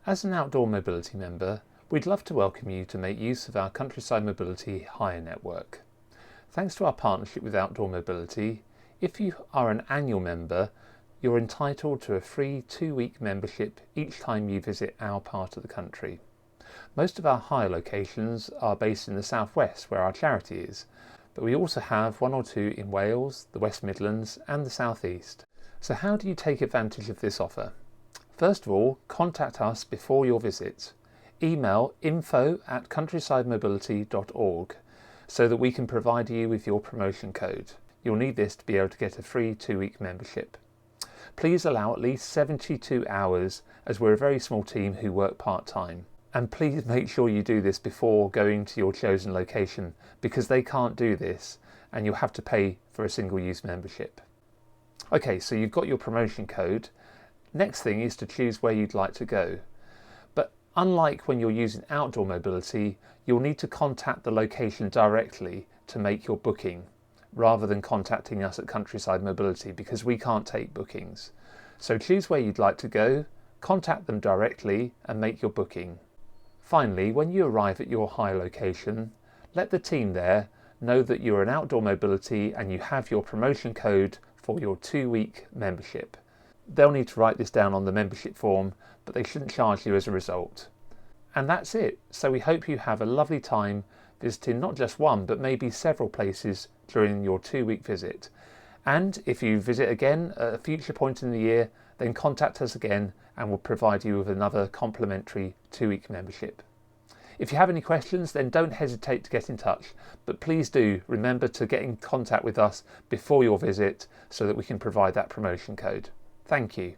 As an outdoor mobility member, we'd love to welcome you to make use of our Countryside Mobility hire network. Thanks to our partnership with Outdoor Mobility, if you are an annual member, you're entitled to a free 2-week membership each time you visit our part of the country. Most of our hire locations are based in the southwest where our charity is, but we also have 1 or 2 in Wales, the West Midlands and the southeast. So how do you take advantage of this offer? First of all, contact us before your visit. Email info@countrysidemobility.org so that we can provide you with your promotion code. You'll need this to be able to get a free 2-week membership. Please allow at least 72 hours as we're a very small team who work part-time. And please make sure you do this before going to your chosen location because they can't do this and you'll have to pay for a single-use membership. Okay, so you've got your promotion code. Next thing is to choose where you'd like to go. But unlike when you're using outdoor mobility, you'll need to contact the location directly to make your booking, rather than contacting us at Countryside Mobility because we can't take bookings. So choose where you'd like to go, contact them directly and make your booking. Finally, when you arrive at your hire location, let the team there know that you're an outdoor mobility and you have your promotion code for your 2-week membership. They'll need to write this down on the membership form, but they shouldn't charge you as a result. And that's it. So we hope you have a lovely time visiting not just one, but maybe several places during your 2-week visit. And if you visit again at a future point in the year, then contact us again and we'll provide you with another complimentary 2-week membership. If you have any questions, then don't hesitate to get in touch, but please do remember to get in contact with us before your visit so that we can provide that promotion code. Thank you.